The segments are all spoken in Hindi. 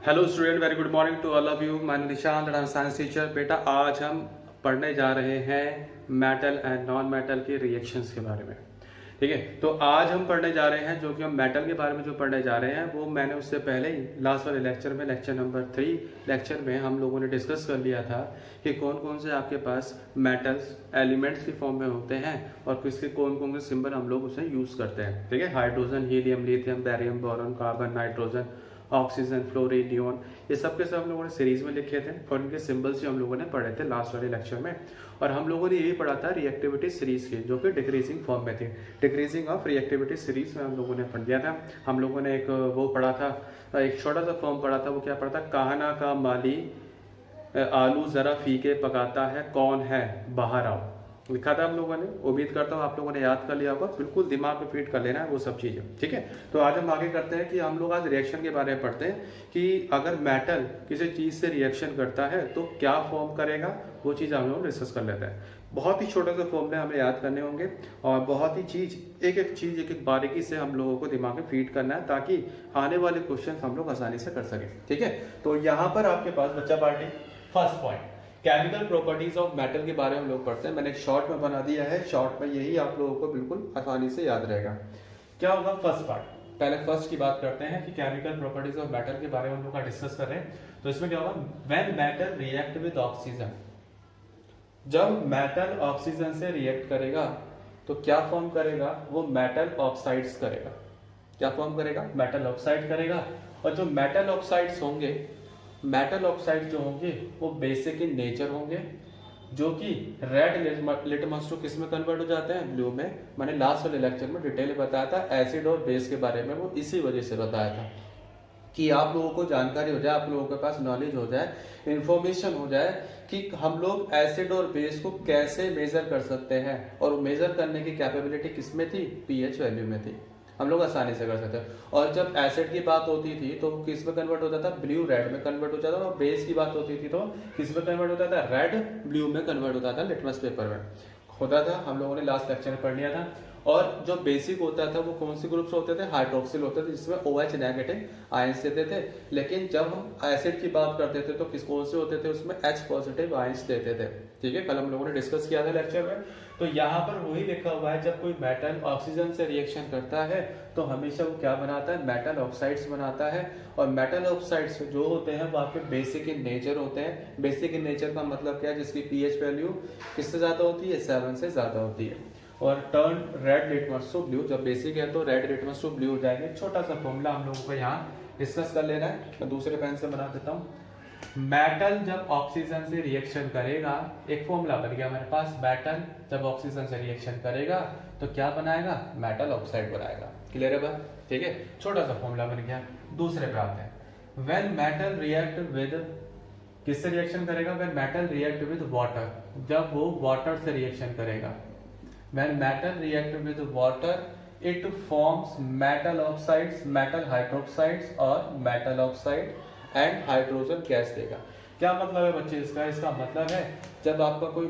Hello student, very good morning to all of you. मैं निशांत, साइंस टीचर। बेटा, आज हम पढ़ने जा रहे हैं मेटल एंड नॉन मेटल के रिएक्शंस के बारे में। ठीक है, तो आज हम पढ़ने जा रहे हैं, जो कि हम मेटल के बारे में जो पढ़ने जा रहे हैं वो मैंने उससे पहले ही लास्ट वाले लेक्चर में, लेक्चर नंबर 3 लेक्चर में हम लोगों ने डिस्कस कर लिया था कि कौन कौन से आपके पास मेटल्स एलिमेंट्स की फॉर्म में होते हैं और किसके कौन कौन से सिंबल हम लोग उसे यूज करते हैं। ठीक है, hydrogen, helium, lithium, barium, boron, carbon, nitrogen, oxygen, fluorine, neon, ये सब के सब हम लोगों ने सीरीज में लिखे थे और इनके सिंबल्स भी हम लोगों ने पढ़े थे लास्ट वाले लेक्चर में। और हम लोगों ने ये भी पढ़ा था रिएक्टिविटी सीरीज की, जो कि डिक्रीजिंग फॉर्म में थी। डिक्रीजिंग ऑफ रिएक्टिविटी सीरीज में हम लोगों ने पढ़ दिया था। हम लोगों ने एक वो पढ़ा था, एक छोटा सा फॉर्म पढ़ा था। वो क्या पढ़ा था? कहना का माली आलू जरा फीके पकाता है, कौन है बाहर आओ, लिखा था हम लोगों ने। उम्मीद करता हूँ आप लोगों ने याद कर लिया होगा। बिल्कुल दिमाग में फीड कर लेना है वो सब चीजें। ठीक है, तो आज हम आगे करते हैं कि हम लोग आज रिएक्शन के बारे में पढ़ते हैं कि अगर मेटल किसी चीज से रिएक्शन करता है तो क्या फॉर्म करेगा, वो चीज हम लोग डिस्कस कर लेते हैं। बहुत ही छोटा सा फॉर्मूला हमें याद करने होंगे और बहुत ही एक एक बारीकी से हम लोगों को दिमाग में फीड करना है, ताकि आने वाले क्वेश्चन हम लोग आसानी से कर सकें। ठीक है, तो यहाँ पर आपके पास बच्चा party first point chemical properties of metal के बारे में हम लोग पढ़ते हैं। मैंने एक शॉर्ट में बना दिया है, शॉर्ट में यही आप लोगों को बिल्कुल आसानी से याद रहेगा। क्या होगा फर्स्ट पार्ट? पहले फर्स्ट की बात करते हैं कि केमिकल प्रॉपर्टीज ऑफ मेटल के बारे में हम लोग डिस्कस कर रहे हैं। तो इसमें क्या होगा? When metal react with oxygen, जब मेटल ऑक्सीजन से रिएक्ट करेगा तो क्या फॉर्म करेगा? वो मेटल ऑक्साइड्स करेगा। क्या फॉर्म करेगा? मेटल ऑक्साइड करेगा। और जो मेटल ऑक्साइड्स होंगे, मेटल ऑक्साइड जो होंगे वो बेसिक इन नेचर होंगे, जो कि रेड लिटमस टू किस में कन्वर्ट हो जाते हैं? ब्लू में। मैंने लास्ट वाले लेक्चर में डिटेल बताया था एसिड और बेस के बारे में, वो इसी वजह से बताया था कि आप लोगों को जानकारी हो जाए, आप लोगों के पास नॉलेज हो जाए, इंफॉर्मेशन हो जाए कि हम लोग एसिड और बेस को कैसे मेजर कर सकते हैं। और मेजर करने की कैपेबिलिटी किसमें थी? पीएच वैल्यू में थी। हम लोग आसानी से कर सकते हैं। और जब एसिड की बात होती थी तो किस में कन्वर्ट होता था? ब्लू रेड में कन्वर्ट हो जाता था। और बेस की बात होती थी तो किस में कन्वर्ट होता था? रेड ब्लू में कन्वर्ट होता था। लिटमस पेपर में होता था, हम लोगों ने लास्ट लेक्चर में पढ़ लिया था। और जो बेसिक होता था वो कौन से ग्रुप से होते थे? हाइड्रोक्सिल होते थे, जिसमें OH नेगेटिव आयंस देते थे। लेकिन जब हम एसिड की बात करते थे तो किस कौन से होते थे? उसमें H पॉजिटिव आयंस देते थे। ठीक है, कल हम लोगों ने डिस्कस किया था लेक्चर में। तो यहाँ पर वही लिखा हुआ है, जब कोई मेटल ऑक्सीजन से रिएक्शन करता है तो हमेशा वो क्या बनाता है? मेटल ऑक्साइड्स बनाता है। और मेटल ऑक्साइड्स जो होते हैं वो आपके बेसिक इन नेचर होते हैं। बेसिक इन नेचर का मतलब क्या है? जिसकी पीएच वैल्यू किससे ज्यादा होती है? 7 से ज्यादा होती है। और turn red litmus to blue, जब बेसिक है तो रेड लिटमस टू ब्लू हो जाएंगे। छोटा सा फॉर्मूला हम लोगों को यहाँ डिस्कस कर लेना है। मैं दूसरे पेन से बना देता हूँ। मेटल जब ऑक्सीजन से रिएक्शन करेगा, एक फॉर्मूला बन गया मेरे पास। मेटल जब ऑक्सीजन से रिएक्शन करेगा तो क्या बनाएगा? मेटल ऑक्साइड बनाएगा। क्लियर है बात? ठीक है, छोटा सा फॉर्मूला बन गया। दूसरे पे आते हैं। व्हेन मेटल रिएक्ट विद, किससे रिएक्शन करेगा? When metal react with water, जब वो वाटर से रिएक्शन करेगा। When metal react with water, it forms metal oxides, metal hydroxides और metal oxide and hydrogen gas देगा। क्या मतलब है बच्चे इसका? इसका मतलब है जब आपका कोई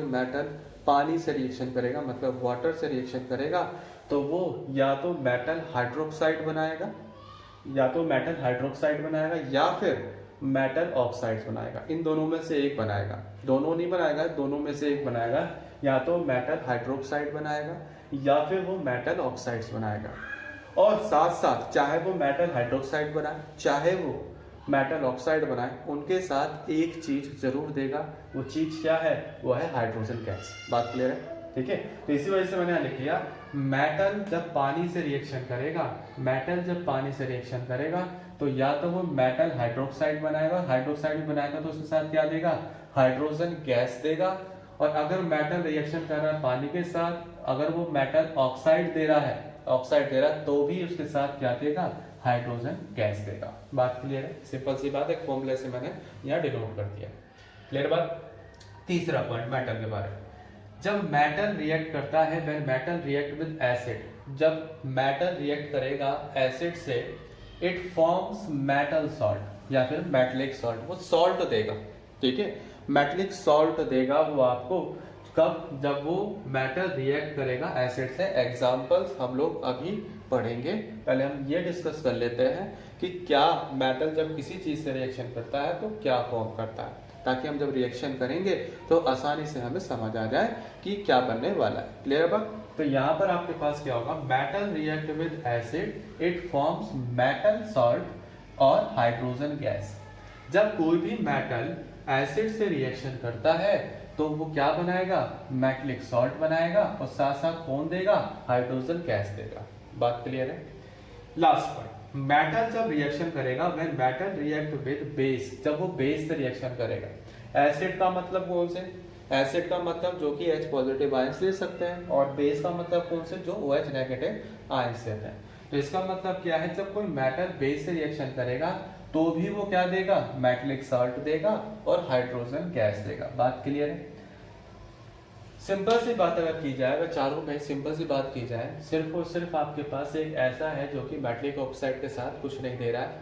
मेटल पानी से रिएक्शन करेगा, मतलब वाटर से रिएक्शन करेगा, तो वो या तो मेटल हाइड्रोक्साइड बनाएगा, या फिर मेटल ऑक्साइड्स बनाएगा। इन दोनों में से एक बनाएगा। दोनों नहीं बनाएगा, दोनों में से एक बनाएगा। या तो मेटल हाइड्रोक्साइड बनाएगा या फिर वो मेटल ऑक्साइड्स बनाएगा। और साथ साथ चाहे वो मेटल हाइड्रोक्साइड बनाए चाहे वो मेटल ऑक्साइड बनाए, उनके साथ एक चीज जरूर देगा। वो चीज क्या है? वो है हाइड्रोजन गैस। बात क्लियर है? ठीक है, तो इसी वजह से मैंने यहां लिख दिया मेटल जब पानी से रिएक्शन करेगा, तो या तो वो मेटल हाइड्रोक्साइड बनाएगा, हाइड्रोक्साइड बनाएगा तो उसके साथ क्या देगा? हाइड्रोजन गैस देगा। और अगर मेटल रिएक्शन कर रहा है पानी के साथ, अगर वो मेटल ऑक्साइड दे रहा है तो भी उसके साथ क्या देगा? हाइड्रोजन गैस देगा। बात क्लियर है? सिंपल सी बात है, फॉर्मूले से मैंने यहाँ डिनोट कर दिया। क्लियर बात? तीसरा पॉइंट मेटल के बारे में। जब मेटल रिएक्ट करता है, when metal react with acid, जब मेटल रिएक्ट करेगा एसिड से, इट फॉर्म्स मेटल सॉल्ट या फिर मेटलिक सॉल्ट। वो सॉल्ट देगा। ठीक है, मेटलिक सॉल्ट देगा वो आपको। कब? जब वो मेटल रिएक्ट करेगा एसिड से। एग्जांपल्स हम लोग अभी पढ़ेंगे। पहले हम ये डिस्कस कर लेते हैं कि क्या मेटल जब किसी चीज से रिएक्शन करता है तो क्या फॉर्म करता है, ताकि हम जब रिएक्शन करेंगे तो आसानी से हमें समझ आ जाए कि क्या बनने वाला है। क्लियर है बात? तो यहाँ पर आपके पास क्या होगा, metal react with acid, it forms metal salt और हाइड्रोजन गैस। जब कोई भी मेटल एसिड से रिएक्शन करता है तो वो क्या बनाएगा, मेटलिक सॉल्ट बनाएगा और साथ साथ कौन देगा, हाइड्रोजन गैस देगा। बात क्लियर है? लास्ट पॉइंट, मेटल जब रिएक्शन करेगा, when metal react with base, जब वो बेस से रिएक्शन करेगा। एसिड का मतलब कौन से, एसिड का मतलब जो कि H पॉजिटिव आयंस ले सकते हैं, और बेस का मतलब कौन से, जो OH नेगेटिव आयंस लेते हैं। तो इसका मतलब क्या है, जब कोई मेटल बेस से रिएक्शन करेगा तो भी वो क्या देगा, मेटलिक सॉल्ट देगा और हाइड्रोजन गैस देगा। बात क्लियर है? सिंपल सी बात अगर की जाए, अगर चारों में सिंपल सी बात की जाए, सिर्फ और सिर्फ आपके पास एक ऐसा है जो कि मेटलिक ऑक्साइड के साथ कुछ नहीं दे रहा है,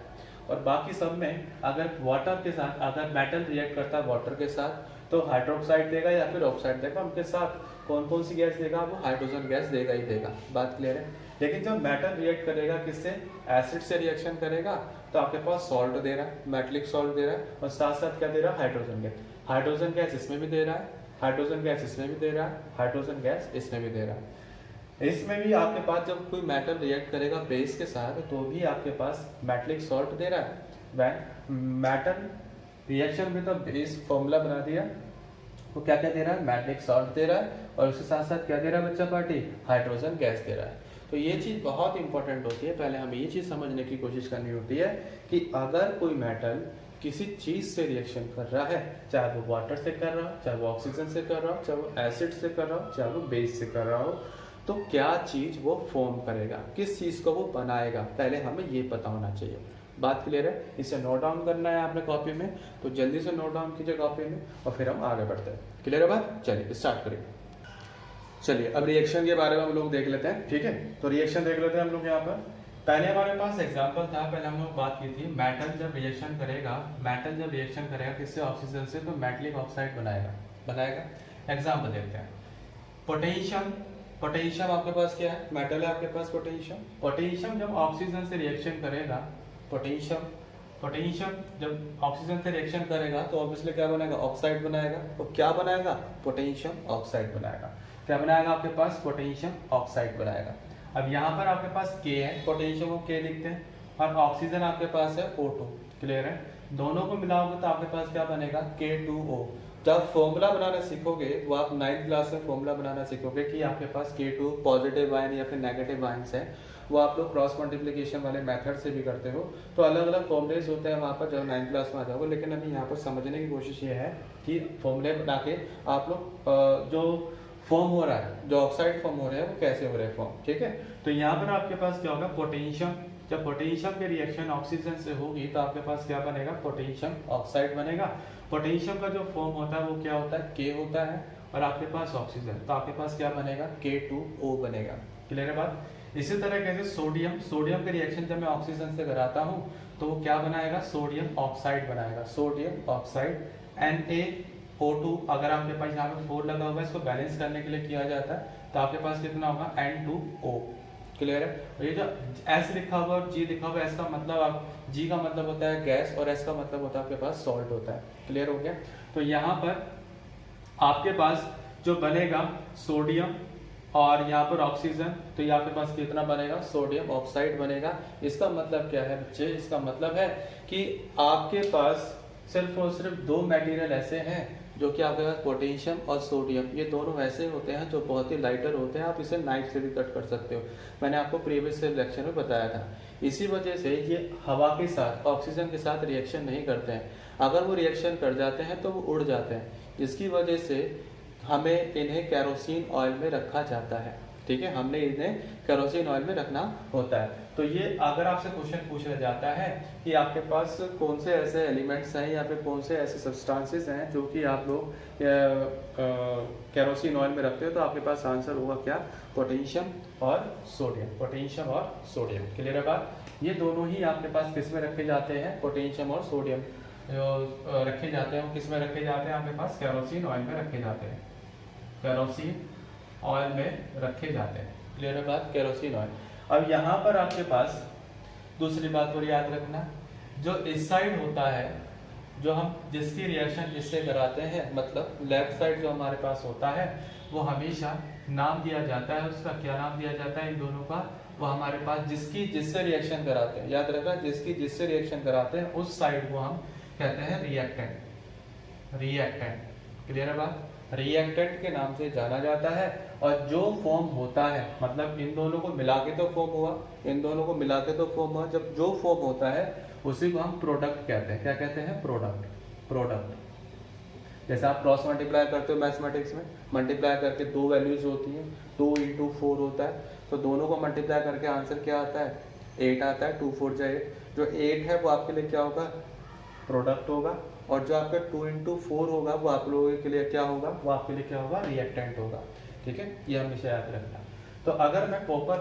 और बाकी सब में अगर वाटर के साथ, अगर मेटल रिएक्ट करता है वाटर के साथ तो हाइड्रोक्साइड देगा या फिर ऑक्साइड देगा। उनके साथ कौन कौन सी गैस देगा, वो हाइड्रोजन गैस देगा ही देगा। बात क्लियर है? लेकिन जब मेटल रिएक्ट करेगा किससे, एसिड से रिएक्शन करेगा, तो आपके पास सॉल्ट दे रहा है, मेटलिक सॉल्ट दे रहा है, और साथ साथ क्या दे रहा है, हाइड्रोजन गैस। हाइड्रोजन गैस इसमें भी दे रहा है, हाइड्रोजन गैस इसमें भी दे रहा है, हाइड्रोजन गैस इसमें भी दे रहा है। इसमें भी आपके पास जब कोई मेटल रिएक्ट करेगा बेस के साथ तो भी आपके पास मेटलिक सॉल्ट दे रहा है। व्हेन मेटल रिएक्शन में तो बेस फॉर्मूला बना दिया, तो क्या क्या दे रहा है, मेटलिक सॉल्ट दे रहा है, और उसके साथ साथ क्या दे रहा है बच्चा पार्टी, हाइड्रोजन गैस दे रहा है। तो ये चीज बहुत इंपॉर्टेंट होती है। पहले हमें ये चीज समझने की कोशिश करनी होती है कि अगर कोई मेटल किसी चीज से रिएक्शन कर रहा है, चाहे वो वाटर से कर रहा हो, चाहे वो ऑक्सीजन से कर रहा हो, चाहे वो एसिड से कर रहा हो, चाहे वो बेस से कर रहा हो, तो क्या चीज वो फॉर्म करेगा, किस चीज को वो बनाएगा, पहले हमें ये पता होना चाहिए। बात क्लियर है? इसे नोट डाउन करना है आपने कॉपी में, तो जल्दी से नोट डाउन कीजिए कॉपी में और फिर हम आगे बढ़ते हैं। क्लियर है बात? चलिए स्टार्ट करिए। चलिए अब रिएक्शन के बारे में हम लोग देख लेते हैं। ठीक है, तो रिएक्शन देख लेते हैं हम लोग यहाँ पर। पहले हमारे पास एग्जांपल था, पहले हम लोग बात की थी, मेटल जब रिएक्शन करेगा, मेटल जब रिएक्शन करेगा किससे, ऑक्सीजन से, तो मेटलिक ऑक्साइड बनाएगा। एग्जांपल देखते हैं। पोटेशियम, पोटेशियम आपके पास क्या है, मेटल है आपके पास पोटेशियम। पोटेशियम जब ऑक्सीजन से रिएक्शन करेगा, पोटेशियम जब ऑक्सीजन से रिएक्शन करेगा तो ऑब्वियसली क्या बनेगा, ऑक्साइड बनाएगा। तो क्या बनाएगा, पोटेशियम ऑक्साइड बनाएगा। क्या बनाएगा आपके पास, पोटेशियम ऑक्साइड बनाएगा। अब यहाँ पर आपके पास K है, पोटेशियम को K लिखते हैं, और ऑक्सीजन आपके पास है O2। क्लियर है? दोनों को मिलाओगे तो आपके पास क्या बनेगा, K2O। जब फॉर्मूला बनाना सीखोगे, वो आप 9th क्लास में फॉर्मूला बनाना सीखोगे कि आपके पास K2 पॉजिटिव आयन या फिर नेगेटिव आयंस है, वो आप लोग क्रॉस मल्टीप्लिकेशन वाले मेथड से भी करते हो। तो अलग अलग फॉर्मूलेज होते हैं वहाँ पर जब 9th क्लास में आ जाओगे। लेकिन अभी यहाँ पर समझने की कोशिश ये है कि फॉर्मूले बना के आप लोग जो फॉर्म हो रहा है, जो ऑक्साइड फॉर्म हो रहे हैं, वो कैसे हो रहे हैं फॉर्म। ठीक है, तो यहाँ पर आपके पास क्या होगा, पोटेशियम। जब पोटेशियम की रिएक्शन ऑक्सीजन से होगी तो आपके पास क्या बनेगा, पोटेशियम ऑक्साइड बनेगा। पोटेशियम का जो फॉर्म होता है वो क्या होता है, K होता है, और आपके पास ऑक्सीजन, तो आपके पास क्या बनेगा, K2O बनेगा। क्लियर है बात? इसी तरह कैसे सोडियम, सोडियम के रिएक्शन जब मैं ऑक्सीजन से कराता हूँ तो वो क्या बनाएगा, सोडियम ऑक्साइड बनाएगा। सोडियम ऑक्साइड NaO2, अगर आपके पास यहाँ पे 4 लगा हुआ है, इसको बैलेंस करने के लिए किया जाता है, तो आपके पास कितना होगा, N2O। क्लियर है? ये जो S लिखा हुआ और G लिखा हुआ है, इसका मतलब आप, G का मतलब होता है गैस और S का मतलब होता है आपके पास सॉल्ट होता है। क्लियर हो गया? तो यहाँ पर आपके पास जो बनेगा सोडियम और यहाँ पर ऑक्सीजन, तो यहाँ पे पास कितना बनेगा, सोडियम ऑक्साइड बनेगा। इसका मतलब क्या है बच्चे, इसका मतलब है कि आपके पास सिर्फ और सिर्फ 2 मटेरियल ऐसे हैं जो कि आपके पास पोटेशियम और सोडियम, ये दोनों ऐसे होते हैं जो बहुत ही लाइटर होते हैं। आप इसे नाइफ से भी कट कर सकते हो, मैंने आपको प्रीवियस लेक्चर में बताया था। इसी वजह से ये हवा के साथ, ऑक्सीजन के साथ रिएक्शन नहीं करते हैं। अगर वो रिएक्शन कर जाते हैं तो वो उड़ जाते हैं, जिसकी वजह से हमें इन्हें केरोसिन ऑयल में रखा जाता है। ठीक है, हमने इन्हें केरोसिन ऑयल में रखना होता है। तो ये अगर आपसे क्वेश्चन पूछा जाता है कि आपके पास कौन से ऐसे एलिमेंट्स हैं या फिर कौन से ऐसे सब्सटेंसेस हैं जो कि आप लोग केरोसिन ऑयल में रखते हो, तो आपके पास आंसर होगा क्या, पोटेशियम और सोडियम। पोटेशियम और सोडियम। क्लियर है बात? ये दोनों ही आपके पास किस में रखे जाते हैं, पोटेशियम और सोडियम जो रखे जाते हैं, किस में रखे जाते हैं, आपके पास केरोसिन ऑयल में रखे जाते हैं। केरोसिन ऑयल में रखे जाते हैं। क्लियर है बात, केरोसिन ऑयल। अब यहाँ पर आपके पास दूसरी बात और याद रखना, जो इस साइड होता है, जो हम जिसकी रिएक्शन जिससे कराते हैं, मतलब लेफ्ट साइड जो हमारे पास होता है, वो हमेशा नाम दिया जाता है उसका, क्या नाम दिया जाता है इन दोनों का, वो हमारे पास जिसकी जिससे रिएक्शन कराते हैं, याद रखना जिसकी जिससे रिएक्शन कराते हैं उस साइड को हम कहते हैं रिएक्टेंट। रिएक्टेंट, क्लियर है बात, रिएक्टेंट के नाम से जाना जाता है। और जो फॉर्म होता है, मतलब इन दोनों को मिला के तो फॉर्म हुआ, इन दोनों को मिला के तो फॉर्म हुआ, जब जो फॉर्म होता है उसी को हम प्रोडक्ट कहते हैं। क्या कहते हैं? प्रोडक्ट। प्रोडक्ट जैसे आप क्रॉस मल्टीप्लाई करते हो मैथमेटिक्स में, मल्टीप्लाई करके दो वैल्यूज होती हैं, 2 × 4 होता है, तो दोनों को मल्टीप्लाई करके आंसर क्या आता है? 8 आता है। 2 4 जा 8, जो 8 है वो आपके लिए क्या होगा? प्रोडक्ट होगा। और जो आपका 2 × 4 होगा वो आप लोगों के लिए क्या होगा? वो आपके लिए क्या होगा? रिएक्टेंट होगा। ठीक है, ये हमेशा याद रखना। तो अगर मैं कॉपर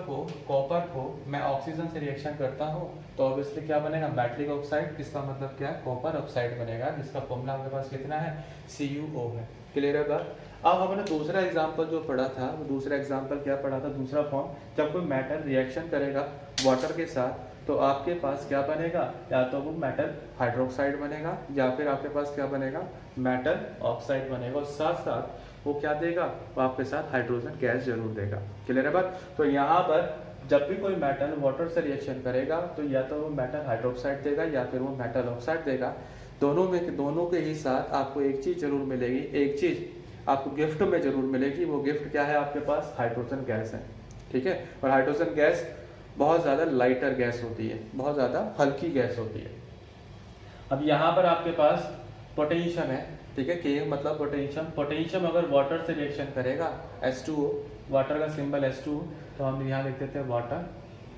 को मैं ऑक्सीजन से रिएक्शन करता हूँ तो ऑब्वियसली क्या बनेगा? Metallic oxide. इसका मतलब क्या है? कॉपर ऑक्साइड बनेगा, जिसका फॉर्मूला आपके पास कितना है? CuO है। क्लियर है बात। अब हमने दूसरा एग्जांपल जो पढ़ा था, वो दूसरा एग्जांपल क्या पढ़ा था? दूसरा फॉर्म, जब कोई मेटल रिएक्शन करेगा वाटर के साथ तो आपके पास क्या बनेगा? या तो वो मेटल हाइड्रोक्साइड बनेगा या फिर आपके पास क्या बनेगा? मेटल ऑक्साइड बनेगा। और साथ साथ वो क्या देगा? वो आपके साथ हाइड्रोजन गैस जरूर देगा। क्लियर है बात। तो यहाँ पर जब भी कोई मेटल वाटर से रिएक्शन करेगा तो या तो वो मेटल हाइड्रोक्साइड देगा या फिर वो मेटल ऑक्साइड देगा। दोनों के ही साथ आपको एक चीज जरूर मिलेगी, एक चीज आपको गिफ्ट में जरूर मिलेगी। वो गिफ्ट क्या है? आपके पास हाइड्रोजन गैस है। ठीक है, और हाइड्रोजन गैस बहुत ज्यादा लाइटर गैस होती है, बहुत ज्यादा हल्की गैस होती है। अब यहाँ पर आपके पास पोटेशियम है। ठीक है, के मतलब पोटेशियम। पोटेशियम अगर वाटर से रिएक्शन करेगा, H2O, वाटर का सिंबल H2, तो हम यहाँ लिख देते हैं वाटर।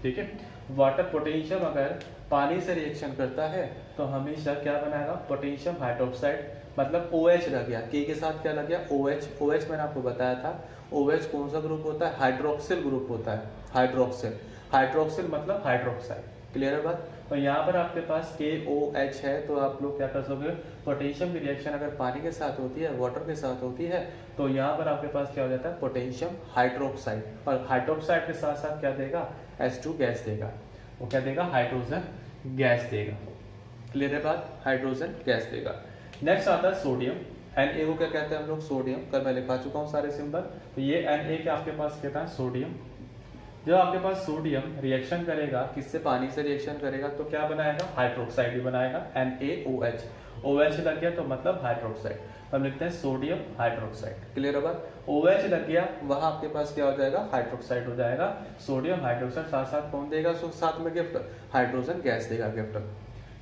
ठीक है, वाटर पोटेशियम अगर पानी से रिएक्शन करता है तो हमेशा क्या बनाएगा? पोटेशियम हाइड्रोक्साइड, मतलब OH लग गया, के साथ क्या लग गया? OH। OH मैंने आपको बताया था, OH कौन सा ग्रुप होता है? हाइड्रोक्सिल ग्रुप होता है। हाइड्रोक्सिल, हाइड्रोक्सिल मतलब हाइड्रोक्साइड। क्लियर है बात। तो यहाँ पर आपके पास KOH है, तो आप लोग क्या कर सकते हो? पोटेशियम की रिएक्शन अगर पानी के साथ होती है, वाटर के साथ होती है, तो यहाँ पर आपके पास क्या हो जाता है? Potassium hydroxide. और हाइड्रोक्साइड के साथ साथ क्या देगा? H2 गैस देगा। वो क्या देगा? हाइड्रोजन गैस देगा। क्लियर है बात, हाइड्रोजन गैस देगा। नेक्स्ट आता है सोडियम। Na को क्या कहते हैं हम लोग? सोडियम। कल मैं लिखा चुका हूँ सारे सिंबल। तो ये Na के आपके पास कहता है सोडियम। जब आपके पास सोडियम रिएक्शन करेगा, किससे? पानी से रिएक्शन करेगा, तो क्या बनाएगा? हाइड्रोक्साइड ही बनाएगा, NaOH। OH लग गया तो मतलब हाइड्रोक्साइड, हम लिखते हैं सोडियम हाइड्रोक्साइड। क्लियर है बात। OH लग गया, वहां आपके पास क्या हो जाएगा? हाइड्रोक्साइड हो जाएगा। सोडियम हाइड्रोक्साइड, साथ साथ कौन देगा? साथ में गिफ्ट, हाइड्रोजन गैस देगा, गिफ्ट।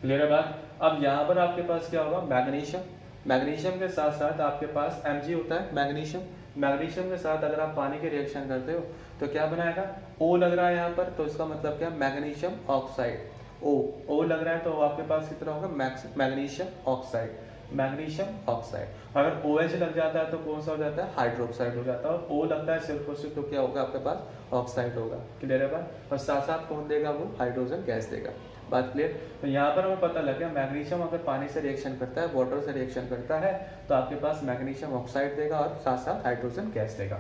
क्लियर है बात। अब यहाँ पर आपके पास क्या होगा? मैग्नीशियम। मैग्नीशियम के साथ साथ आपके पास Mg होता है, मैग्नीशियम। मैग्नीशियम के साथ अगर आप पानी के रिएक्शन करते हो तो क्या बनाएगा? O लग रहा है यहाँ पर, तो इसका मतलब क्या? Magnesium oxide. O लग रहा है तो आपके पास कितना होगा? Magnesium oxide, magnesium oxide. अगर OH लग जाता है तो कौन सा हो जाता है? हाइड्रोक्साइड हो जाता है। और O लगता है सिर्फ और सिर्फ, तो क्या होगा आपके पास? ऑक्साइड होगा। क्लियर है बात। और साथ साथ कौन देगा? वो हाइड्रोजन गैस देगा। बात क्लियर। तो यहाँ पर हमें पता लग गया, मैग्नीशियम अगर पानी से रिएक्शन करता है, वाटर से रिएक्शन करता है, तो आपके पास मैग्नीशियम ऑक्साइड देगा और साथ साथ हाइड्रोजन गैस देगा।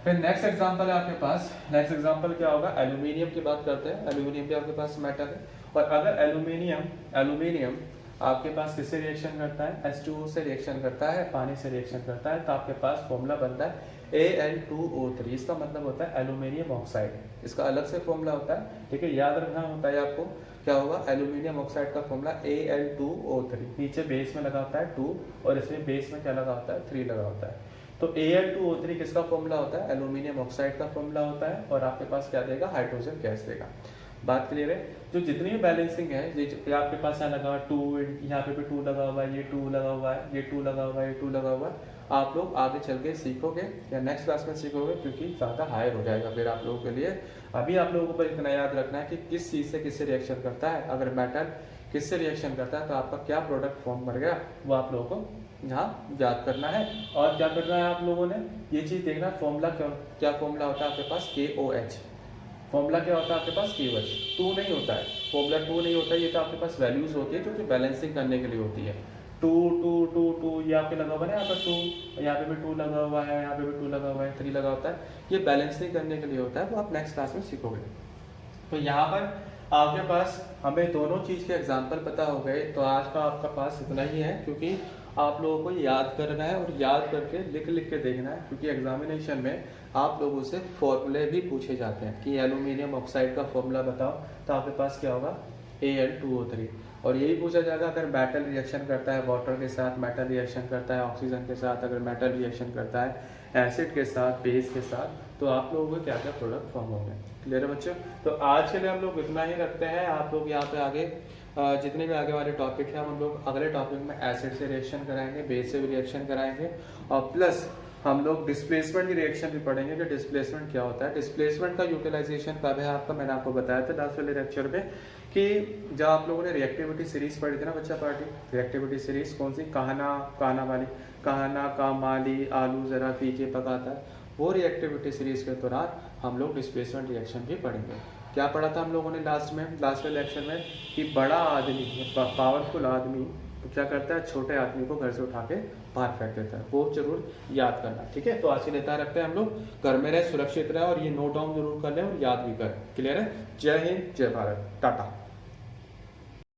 फिर नेक्स्ट एग्जांपल है आपके पास। नेक्स्ट एग्जांपल क्या होगा? एल्यूमिनियम की बात करते हैं। एल्यूमिनियम भी आपके पास मेटल है। और अगर एल्यूमिनियम आपके पास किससे रिएक्शन करता है? H2O से रिएक्शन करता है, पानी से रिएक्शन करता है, तो आपके पास फॉर्मूला बनता है Al2O3। इसका मतलब होता है एल्यूमिनियम ऑक्साइड। इसका अलग से फॉर्मूला होता है। ठीक है, याद रखना होता है आपको। क्या होगा? एल्यूमिनियम ऑक्साइड का फॉर्मूला Al2O3। नीचे बेस में लगा होता है 2 और इसमें बेस में क्या लगा होता है? 3 लगा होता है। तो Al2O3 किसका फॉर्मूला होता है? एल्यूमिनियम ऑक्साइड का फॉर्मूला होता है। और आपके पास क्या देगा? हाइड्रोजन गैस देगा। बात क्लियर है। जो जितनी भी बैलेंसिंग है, ये आपके पास यहाँ लगा हुआ 2, यहाँ पे भी 2 लगा हुआ है, ये 2 लगा हुआ है, ये 2 लगा हुआ है, ये 2 लगा हुआ है, आप लोग आगे चल के सीखोगे या नेक्स्ट क्लास में सीखोगे, क्योंकि ज़्यादा हायर हो जाएगा फिर आप लोगों के लिए। अभी आप लोगों को इतना याद रखना है कि किस चीज़ से किससे रिएक्शन करता है। अगर मेटल किससे रिएक्शन करता है तो आपका क्या प्रोडक्ट फॉर्म कर गया, वो आप लोगों को यहाँ याद करना है। और क्या करना है आप लोगों ने? ये चीज़ देखना, फॉर्मूला क्या फॉर्मूला होता है आपके पास? KOH। फॉर्मूला क्या होता है आपके पास? KOH। 2 नहीं होता है, फॉर्मूला 2 नहीं होता है। ये तो आपके पास वैल्यूज होती है जो कि बैलेंसिंग करने के लिए होती है। टू टू टू टू, ये आपके लगा हुआ है यहाँ पर 2, यहाँ पे भी 2 लगा हुआ है, यहाँ पे भी 2 लगा हुआ है, 3 लगा होता है। ये बैलेंसिंग करने के लिए होता है, वो आप नेक्स्ट क्लास में सीखोगे। तो यहाँ पर आपके पास हमें दोनों चीज़ के एग्जाम्पल पता हो गए। तो आज का आपका पास इतना ही है, क्योंकि आप लोगों को याद करना है और याद करके लिख लिख के देखना है, क्योंकि एग्जामिनेशन में आप लोगों से फॉर्मूले भी पूछे जाते हैं कि एल्यूमिनियम ऑक्साइड का फॉर्मूला बताओ, तो आपके पास क्या होगा Al2O3। और यही पूछा जाएगा अगर मेटल रिएक्शन करता है वाटर के साथ, मेटल रिएक्शन करता है ऑक्सीजन के साथ, अगर मेटल रिएक्शन करता है एसिड के साथ, बेस के साथ, तो आप लोगों को क्या क्या प्रोडक्ट फॉर्म होंगे। क्लियर है बच्चों? तो आज के लिए हम लोग इतना ही रखते हैं। आप लोग यहाँ पे आगे जितने भी आगे वाले टॉपिक हैं हम लोग अगले टॉपिक में एसिड से रिएक्शन कराएंगे, बेस से भी रिएक्शन कराएंगे, और प्लस हम लोग डिस्प्लेसमेंट की रिएक्शन भी पढ़ेंगे कि डिस्प्लेसमेंट क्या होता है। डिस्प्लेसमेंट का यूटिलाइजेशन कब है आपका, मैंने आपको बताया था लास्ट वाले लेक्चर में कि जब आप लोगों ने रिएक्टिविटी सीरीज पढ़ी थी ना बच्चा पार्टी, रिएक्टिविटी सीरीज कौन सी, कहना वाली, कहना का माली आलू जरा फीके पकाता है, वो रिएक्टिविटी सीरीज के दौरान हम लोग डिस्प्लेसमेंट रिएक्शन भी पढ़ेंगे। क्या पढ़ा था हम लोगों ने लास्ट वाले लेक्चर में कि बड़ा आदमी, पावरफुल आदमी क्या करता है, छोटे आदमी को घर से उठा के बाहर फेंक देता है। वो जरूर याद करना, ठीक है। तो आज की लेता रखते हैं हम लोग। घर में रहे, सुरक्षित रहे, और ये नोट डाउन जरूर कर लें और याद भी करें। क्लियर है? जय हिंद, जय भारत, टाटा।